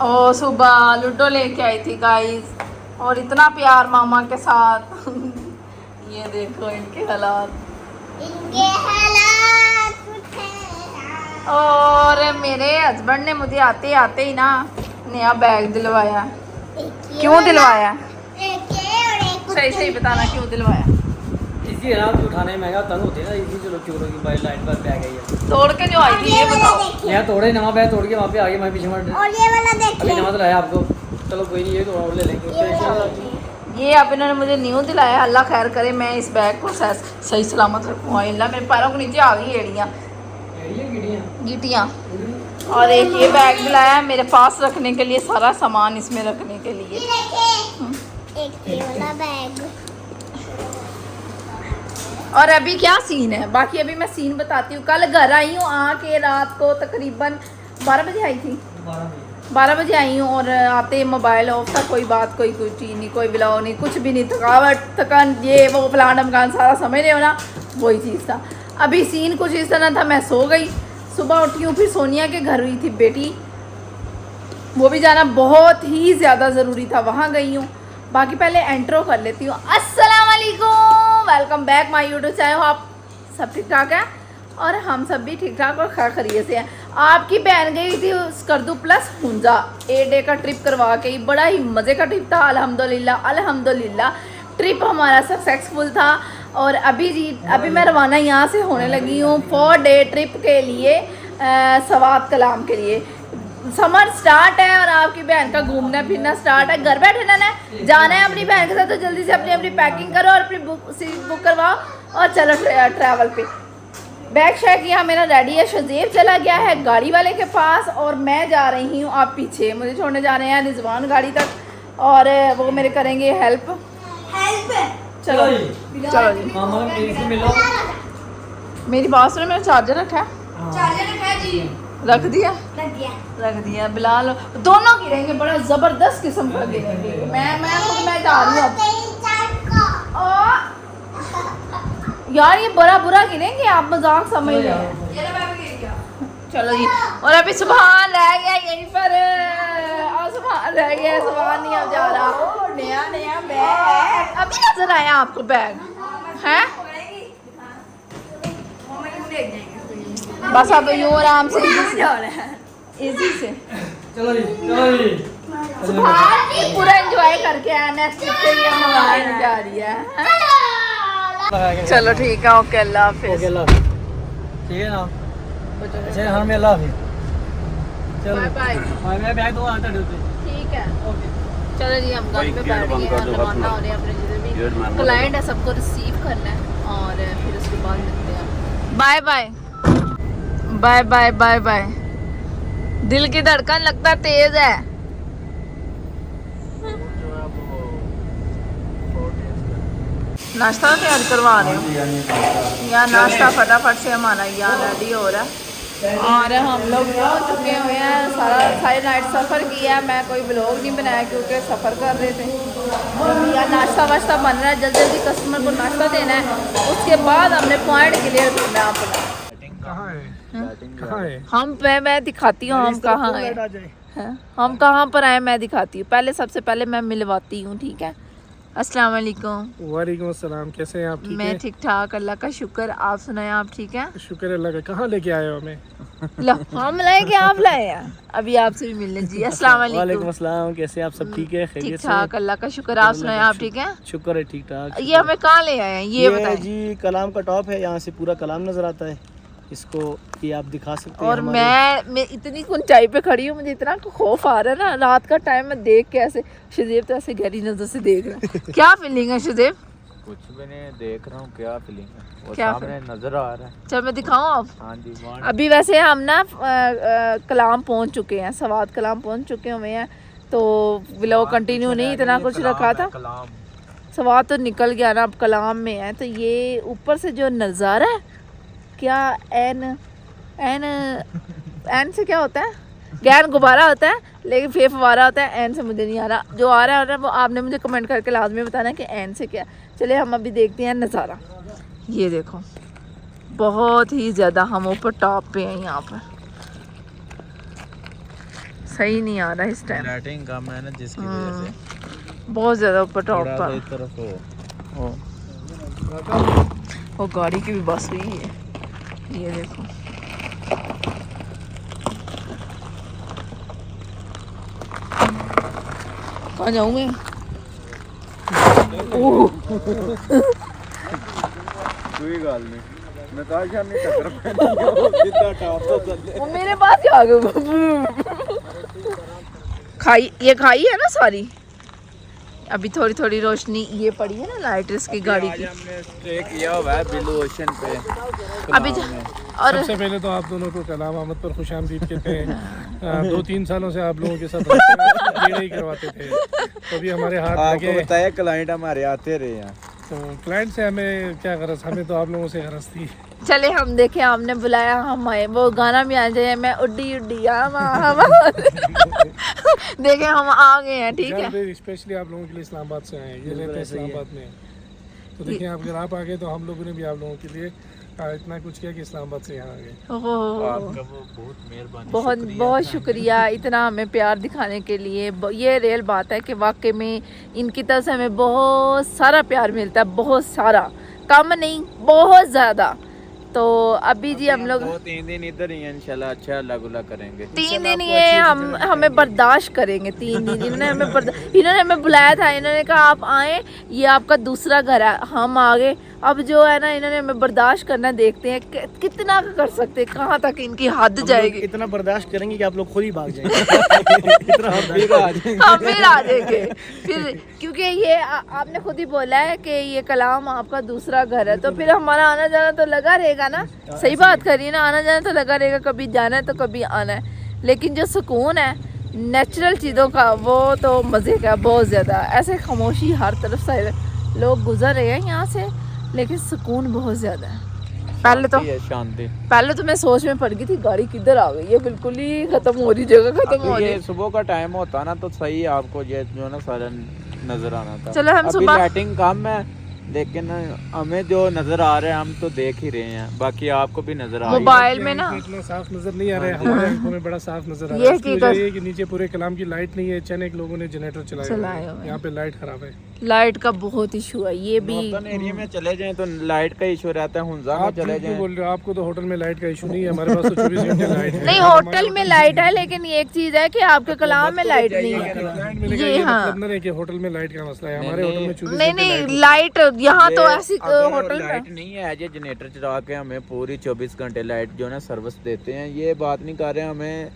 ओ सुबह लूडो लेके आई थी गाइस, और इतना प्यार मामा के साथ। ये देखो इनके हालात, कुछ है। और मेरे हस्बैंड ने मुझे आते आते ही ना नया बैग दिलवाया। क्यों दिलवाया? सही सही बताना, क्यों दिलवाया? इसी रात उठाने महंगा तंग होते ना, इसी चलो चोरों की बाइक लाइन पर बैग आई है। तोड़ के जो आई थी ये बताओ। यहाँ तोड़े नवा बैग तोड़ के वहाँ पे आगे मैं पीछे और ये वाला देखिए, अभी नवा तो लाया आपको। चलो कोई नहीं, ये तो और ले लेंगे। ये अब इन्होंने मुझे न्यू दिलाया। अल्लाह खैर करे मैं इस बैग को सही सलामत रखूँ। अल्लाह मेरे पैरों के नीचे आ गई एड़ियाँ गीटियाँ। और एक ये बैग दिलाया मेरे पास रखने के लिए, सारा सामान इसमें रखने के लिए। एक ये वाला बैग। और अभी क्या सीन है, बाकी अभी मैं सीन बताती हूँ। कल घर आई हूँ, आके रात को तकरीबन 12 बजे आई थी। 12 बजे आई हूँ और आते मोबाइल ऑफ था। कोई बात, कोई चीज़ नहीं, कोई ब्लॉग नहीं, कुछ भी नहीं। थकावट, थकान, ये वो फलान ढमकान सारा समझ रहे हो ना, वही चीज़ था। अभी सीन कुछ इस तरह था, मैं सो गई। सुबह उठी हूँ, फिर सोनिया के घर हुई थी बेटी, वो भी जाना बहुत ही ज़्यादा ज़रूरी था, वहाँ गई हूँ। बाकी पहले एंट्रो कर लेती हूँ। अस्सलाम वालेकुम, welcome back my YouTube channel. आप सब ठीक ठाक है और हम सब भी ठीक ठाक और खैर खैरियत से हैं। आपकी बहन गई थी स्कर्दू प्लस हुंजा 8 डे का ट्रिप करवा के, बड़ा ही मज़े का ट्रिप था। अल्हम्दुलिल्लाह अल्हम्दुलिल्लाह ट्रिप हमारा सक्सेसफुल था। और अभी मैं रवाना यहाँ से होने लगी हूँ 4 डे ट्रिप के लिए, सवात कलाम के लिए। समर स्टार्ट है और आपकी बहन का घूमना फिरना स्टार्ट है। घर बैठे ना जाना है अपनी बहन के साथ, तो जल्दी से अपनी पैकिंग करो और अपनी सीट बुक करवाओ और चलो ट्रैवल पे। बैग शैग यहाँ मेरा रेडी है। शजीब चला गया है गाड़ी वाले के पास और मैं जा रही हूँ आप पीछे। मुझे छोड़ने जा रहे हैं रिजवान गाड़ी तक और वो मेरे करेंगे हेल्प। चलो चलो जी। मेरी बात सुनो, मेरा चार्जर रखा है जी। रख दिया बिलाल दोनों गिरेंगे, बड़ा जबरदस्त किस्म का गिरेंगे। मैं जा रही हूँ यार, ये बड़ा बुरा गिरेंगे, आप मजाक समझ रहे हैं। चलो जी। और अभी सुभान रह गया यहीं पर, और सुभान रह गया, सुभान नहीं अब जा रहा। नया बैग अभी नजर आया आपको, बैग है बस। अब यूँ आराम से इजी से चलो जी पूरा एंजॉय करके आया। नेक्स्ट ट्रिप के लिए हम जा रही है। चलो ठीक है, ओके अल्लाह हाफिज़। ठीक है ना, अच्छा हाँ मैं अल्लाह हाफिज़। चलो बाय बाय। मैं बैग दो आता हूँ। ठीक है ओके चलो जी, हम गाड़ी पे बैठ गए हैं, रवाना हो रहे हैं अपने जिधर भी क्लाइंट है सबको रिसीव करना है और फिर उसके बाद मिलते हैं। Bye bye bye bye bye bye. दिल की धड़कन लगता तेज है। नाश्ता तैयार करवा रहे हो या नाश्ता फटाफट से हमारा यहाँ रेडी हो रहा है और हम लोग पहुँच चुके हुए हैं। सारी नाइट सफ़र किया। मैं कोई ब्लॉग नहीं बनाया क्योंकि सफ़र कर रहे थे। या नाश्ता वाश्ता बन रहा है, जल्दी जल्दी कस्टमर को नाश्ता देना है, उसके बाद हमने पॉइंट क्लियर करना है अपना। हम मैं दिखाती हूँ हम कहाँ हैं, हम कहाँ पर आए मैं दिखाती हूँ। पहले सबसे पहले मैं मिलवाती हूँ, ठीक है। अस्सलाम वालेकुम। वालेकुम अस्सलाम, कैसे हैं आप? ठीक मैं ठीक ठाक, अल्लाह का शुक्र। आप सुनाए, आप ठीक हैं? शुक्र अल्लाह का। कहाँ लेके आए हो हमें? लो हम लाए कि आप लाए हैं? अभी आपसे भी मिलने जी। अस्सलाम वालेकुम। अस्सलाम, कैसे आप सब ठीक है? ठीक ठाक, अल्लाह का शुक्र। आप सुनाए, आप ठीक हैं? शुक्र है, ठीक ठाक। ये हमें कहाँ ले आए हैं ये बताएं जी कलाम का टॉप है, यहाँ से पूरा कलाम नजर आता है। इसको ये आप दिखा सकते हैं। और मैं इतनी ऊंचाई पे खड़ी हूँ, मुझे इतना खौफ आ रहा है ना। रात का टाइम में देख के ऐसे शजेब तो ऐसे गहरी नजर से देख रहा है। क्या फीलिंग है शजेब? कुछ भी नहीं देख रहा हूँ, क्या फीलिंग है वो क्या सामने नजर आ रहा है। चल मैं दिखाऊं आप? हाँ जी। अभी वैसे हम ना कलाम पहुंच चुके हैं, सवात कलाम पहुंच चुके हुए हैं, तो व्लॉग कंटिन्यू नहीं इतना कुछ रखा था। सवात तो निकल गया ना, अब कलाम में है। तो ये ऊपर से जो नज़ारा है, क्या एन से क्या होता है? गैन गुब्बारा होता है, लेकिन फे फवारा होता है। एन से मुझे नहीं आ रहा, जो आ रहा है वो आपने मुझे कमेंट करके लाजमी बताना कि एन से क्या। चलिए हम अभी देखते हैं नज़ारा। ये देखो बहुत ही ज़्यादा हम ऊपर टॉप पे हैं यहाँ पर। सही नहीं आ रहा इस टाइम, लाइटिंग कम है ना जिसकी वजह से बहुत ज़्यादा ऊपर टॉप थोड़ा सा पर। इस तरफ हो। वो गाड़ी की भी बस हुई है, ये देखो। कहाँ जाऊँ मैं? ओह, कोई गल नहीं, मैं कहा शाम नहीं टक्कर पैनी जितना टॉप तो चले। वो मेरे पास ही आ गए। खाई, ये खाई है ना सारी। अभी थोड़ी थोड़ी रोशनी ये पड़ी है ना लाइट इसकी गाड़ी की। हमने स्टे किया हुआ है ब्लू ओशन पे अभी कलाम में। और सबसे पहले तो आप दोनों को कलाम अहमद पर खुशामदीद कहते हैं। 2-3 सालों से आप लोगों के साथ रास्ते ही करवाते थे, तो अभी हमारे हाथ आपको लगे। बताया क्लाइंट हमारे आते रहे हैं। तो क्लाइंट से हमें क्या गरज, हमें तो आप लोगों से गरज थी। चले हम देखे, हमने बुलाया, हम आए। वो गाना भी आ जाए, मैं उड्डी उड्डी हम देखे हम आ गए हैं, ठीक है। स्पेशली आप लोगों के लिए इस्लामाबाद से आए हैं, ये रहते हैं इस्लामाबाद में। तो देखिए अगर आप आ गए तो हम लोगों ने भी आप लोगों के लिए इतना कुछ किया कि इस्लामाबाद से यहाँ आ गए। ओहो, आपका वो बहुत मेहरबानी, बहुत बहुत शुक्रिया इतना हमें प्यार दिखाने के लिए। ये रियल बात है कि वाकई में इनकी तरफ से हमें बहुत सारा प्यार मिलता है, बहुत सारा, कम नहीं, बहुत ज़्यादा। तो अभी जी हम लोग 2-3 दिन इधर ही हैं, इंशाल्लाह अच्छा अल्लाह गुला करेंगे। 3 दिन ये हम हमें बर्दाश्त करेंगे। 3 दिन इन्होंने हमें बुलाया था, इन्होंने कहा आप आए, ये आपका दूसरा घर है। हम आ गए। अब जो है ना इन्होंने हमें बर्दाश्त करना, देखते हैं कितना कर सकते हैं, कहाँ तक इनकी हद जाएगी। इतना बर्दाश्त करेंगे कि आप लोग खुद ही भाग जाएंगे। हम फिर आ जाएंगे फिर, क्योंकि ये आपने खुद ही बोला है कि ये कलाम आपका दूसरा घर है, तो फिर हमारा आना जाना तो लगा रहेगा ना। सही बात करिए ना, आना जाना तो लगा रहेगा, कभी जाना है तो कभी आना है। लेकिन जो सुकून है नेचुरल चीज़ों का, वो तो मज़े का बहुत ज़्यादा। ऐसे खामोशी हर तरफ से लोग गुजर रहे हैं यहाँ से, लेकिन सुकून बहुत ज़्यादा है। पहले तो मैं सोच में पड़ गई थी गाड़ी किधर आ गई, ये बिल्कुल ही खत्म हो रही, जगह खत्म हो रही। ये सुबह का टाइम होता ना तो सही आपको ये जो ना सारा नजर आना था। चलो हम अभी सुबह लाइटिंग कम है, लेकिन हमें जो नजर आ रहा है हम तो देख ही रहे हैं, बाकी आपको भी नजर आ रही है। मोबाइल में ना इतना साफ नजर नहीं आ रहा है, हमारे आंखों में बड़ा साफ नजर आ ये रहा है। इसकी हकीकत- वजह ये है कि नीचे पूरे कलाम की लाइट नहीं है, अचानक लोगों ने जनरेटर चलाए चलाया हुए हैं। यहाँ पे लाइट खराब है। लाइट का बहुत इशू है, ये भी नॉर्थन एरिया में चले जाएं तो लाइट का इशू रहता है। हुंजा में आप चले झूठ क्यों जाएं बोल रहे हो? आपको तो होटल में लाइट का इशू नहीं है, हमारे पास तो 24 घंटे लाइट है। नहीं, होटल में लाइट है, लेकिन ये एक चीज है कि आपके कलाम में लाइट नहीं है। लाइट मिलेगा ये ये हाँ। मतलब नहीं है कि होटल में लाइट का मसला है। हमारे होटल में 24 नहीं घंटे नहीं, लाइट लाइट यहाँ तो ये ऐसी अगर होटल लाइट में नहीं है, ये जनरेटर चला के हमें पूरी 24 घंटे लाइट जो है ना सर्विस देते हैं। ये बात नहीं कर रहे, हमें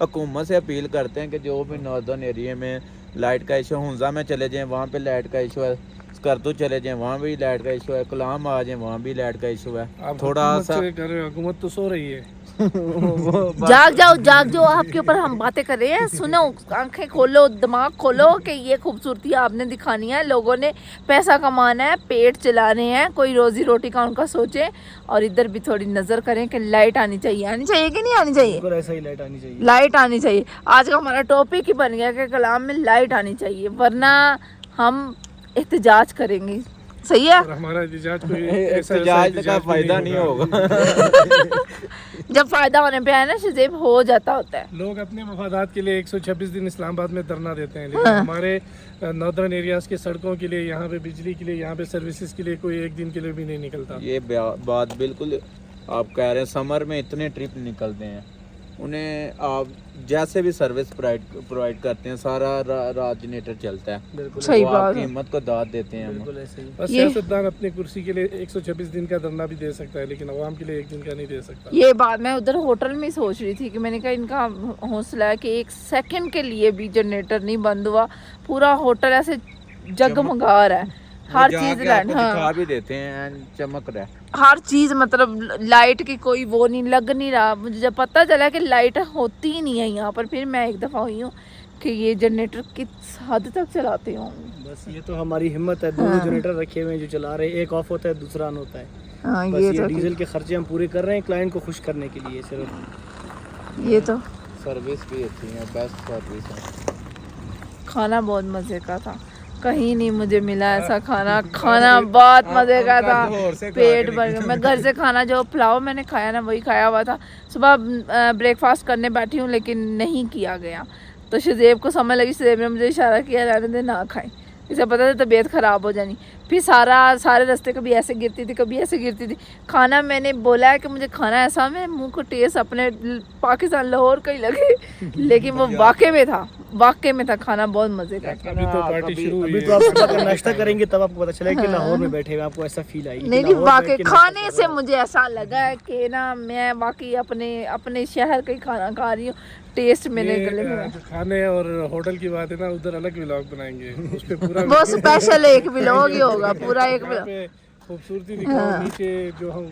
हुकूमत से अपील करते हैं कि जो भी नॉर्दर्न एरिया में लाइट का इशू, हुंजा में चले जाएं वहाँ पे लाइट का इशू है, करतू चले जाएं वहाँ भी लाइट का इशू है, कलाम आ जाएं वहाँ भी लाइट का इशू है। आप थोड़ा हुकूमत सा से कर रहे हो, हुकूमत तो सो रही है। जाग जाओ, आपके ऊपर हम बातें कर रहे हैं। सुनो, आंखें खोलो, दिमाग खोलो कि ये खूबसूरती आपने दिखानी है। लोगों ने पैसा कमाना है, पेट चलाने हैं, कोई रोजी रोटी का उनका सोचे, और इधर भी थोड़ी नजर करें कि लाइट आनी चाहिए कि नहीं आनी चाहिए। बिल्कुल ऐसा ही लाइट आनी चाहिए। लाइट आनी चाहिए। आज का हमारा टॉपिक ही बन गया कि कलाम में लाइट आनी चाहिए, वरना हम एहतजाज करेंगे। सही है। और हमारा एहतजाज कोई ऐसा एहतजाज का फायदा नहीं होगा। जब फायदा होने पे है ना शजीब, हो जाता होता है। लोग अपने मफादात के लिए 126 दिन इस्लामाबाद में धरना देते हैं, लेकिन हमारे नॉर्दर्न एरियाज के सड़कों के लिए, यहाँ पे बिजली के लिए, यहाँ पे सर्विसेज के लिए कोई एक दिन के लिए भी नहीं निकलता। ये बात बिल्कुल आप कह रहे हैं। समर में इतने ट्रिप निकलते हैं, उन्हें आप जैसे भी सर्विस प्रोवाइड करते हैं, सारा रात जनरेटर चलता है। बिल्कुल सही वो बात आपकी है। हिम्मत को दाद देते हैं हम। बिल्कुल ऐसे ही। बस ये- सियासतदान अपनी कुर्सी के लिए 126 दिन का धरना भी दे सकता है, लेकिन अवाम के लिए एक दिन का नहीं दे सकता। ये बात मैं उधर होटल में सोच रही थी कि मैंने कहा इनका हौसला है कि 1 सेकंड के लिए भी जनरेटर नहीं बंद हुआ, पूरा होटल ऐसे जगमगा रहा है, हर वो चीज जाके आपको हाँ, दिखा भी देते हैं, चमक रहा है। हर चीज मतलब लाइट की कोई वो नहीं, लग नहीं रहा। मुझे जब पता चला कि लाइट होती ही नहीं है यहाँ पर, फिर मैं एक दफा हुई हूँ कि ये जनरेटर किस हद तक चलाते होंगे। बस ये तो हमारी हिम्मत है। दोनों जनरेटर रखे हुए हैं जो चला रहे हैं, एक ऑफ होता है दूसरा ऑन होता है। हाँ, बस ये ये तो डीजल के खर्चे हम पूरे कर रहे हैं क्लाइंट को खुश करने के लिए सिर्फ। ये तो सर्विस भी अच्छी है, बेस्ट सर्विस है। खाना बहुत मज़े का था। कहीं नहीं मुझे मिला ऐसा खाना। खाना बहुत मज़े का था, पेट भर गया। मैं घर से खाना जो पुलाव मैंने खाया ना वही खाया हुआ था। सुबह ब्रेकफास्ट करने बैठी हूँ लेकिन नहीं किया गया, तो शज़ेब को समझ लगी, शज़ेब ने मुझे इशारा किया रहने दे ना खाएं, इसे पता था तबीयत ख़राब हो जानी। फिर सारे रास्ते कभी ऐसे गिरती थी कभी ऐसे गिरती थी। खाना मैंने बोला है कि मुझे खाना ऐसा, मैं मुंह को टेस्ट अपने पाकिस्तान लाहौर का ही लगे, लेकिन वो वाकई में था खाना बहुत मज़े का। अभी तो पार्टी शुरू हुई अभी है। तो आप सुबह का नाश्ता करेंगे तब आपको पता चलेगा कि लाहौर में बैठे हुए आपको ऐसा फील आएगी। नहीं वाकई खाने से मुझे ऐसा लगा है कि ना मैं वाकई अपने शहर का ही खाना खा रही हूँ। टेस्ट मेरे गले में है। जो खाने और होटल की बात है ना, उधर अलग व्लॉग बनाएंगे उस पे पूरा वो स्पेशल एक व्लॉग ही होगा, पूरा एक यहाँ पे खूबसूरती दिखाओ। नीचे जो हम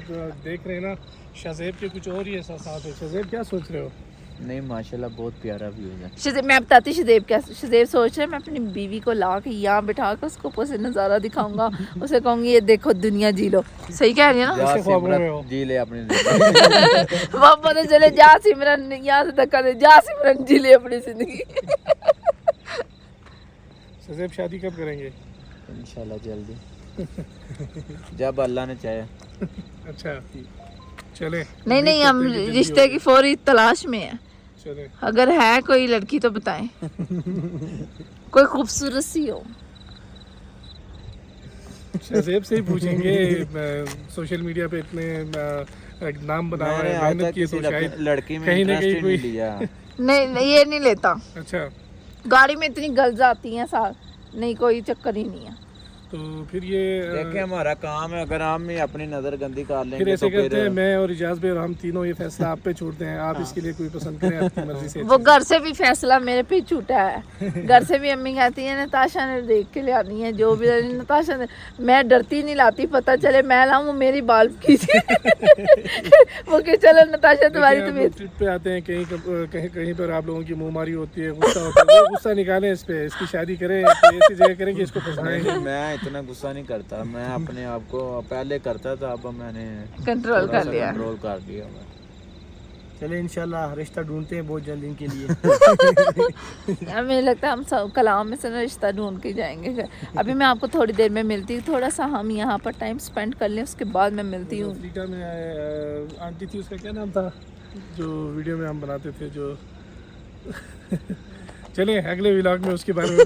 देख रहे हैं ना, शज़ेब के कुछ और ही एहसास है। शज़ेब क्या सोच रहे हो? नहीं माशाल्लाह बहुत प्यारा व्यू है। शज़ेब मैं बताती शज़ेब क्या, शज़ेब सोच रहे हैं मैं अपनी बीवी को ला के यहाँ बिठा कर उसको ऊपर से नज़ारा दिखाऊंगा, उसे कहूँगी ये देखो दुनिया जी लो। सही कह रही है ना? जा इससे ख्वाबों में हो। सिमरन जी ले अपनी जिंदगी। वो पता चले जा सिमरन यहाँ से धक्का दे, जा सिमरन जी ले अपनी जिंदगी। शज़ेब शादी कब करेंगे? इंशाल्लाह जल्दी जब अल्लाह ने चाहे। अच्छा चले। नहीं हम रिश्ते की फौरी तलाश में है। चले। अगर है कोई लड़की तो बताएं, कोई खूबसूरत सी हो। शज़ेब से ही पूछेंगे। सोशल मीडिया पे इतने नाम बना मैंने है, आज मेहनत तक की, तो किसी शायद लड़की में कहीं ना इंटरेस्ट कहीं ही कोई नहीं लिया। नहीं ये नहीं लेता, अच्छा गाड़ी में इतनी गर्ल्स आती हैं साथ, नहीं कोई चक्कर ही नहीं है। तो फिर ये देखें हमारा काम है, अगर हम ही अपनी नजर गंदी कर फिर लेंगे ऐसे तो करते हैं, फिर मैं और इजाज भाई और हम तीनों ये फैसला आप पे छोड़ते हैं। आप इसके लिए कोई पसंद करें आपकी मर्जी से। वो घर से भी फैसला मेरे पे ही छूटा है। घर से भी अम्मी कहती है नताशा ने देख के ले आनी है, जो भी नताशा ने, मैं डरती नहीं लाती, पता चले मैं लाऊं वो मेरी बाल खींचे। वो कि चलो नताशा तुम्हारी देखिए, हम तबीयत। लोग ट्रिप पे आते हैं, कहीं पर आप लोगों की मुंहमारी होती है, गुस्सा होता है, वो गुस्सा निकालें इस पे, इसकी शादी करें, कोई ऐसी जगह करें कि इसको फंसाएं। नहीं, मैं इतना गुस्सा नहीं करता। मैं अपने आप को पहले करता था, अब मैंने कंट्रोल कर लिया। कंट्रोल कर दिया मैं। चले इंशाल्लाह रिश्ता ढूंढते हैं बहुत जल्द इनके लिए। हमें लगता है हम सब कलाम में से ना रिश्ता ढूंढ के जाएंगे। अभी मैं आपको थोड़ी देर में मिलती हूँ, थोड़ा सा हम यहाँ पर टाइम स्पेंड कर लें, उसके बाद मैं मिलती हूँ। अफ्रीका में आंटी थी, उसका क्या नाम था जो वीडियो में हम बनाते थे जो चलें अगले व्लॉग में उसके बारे में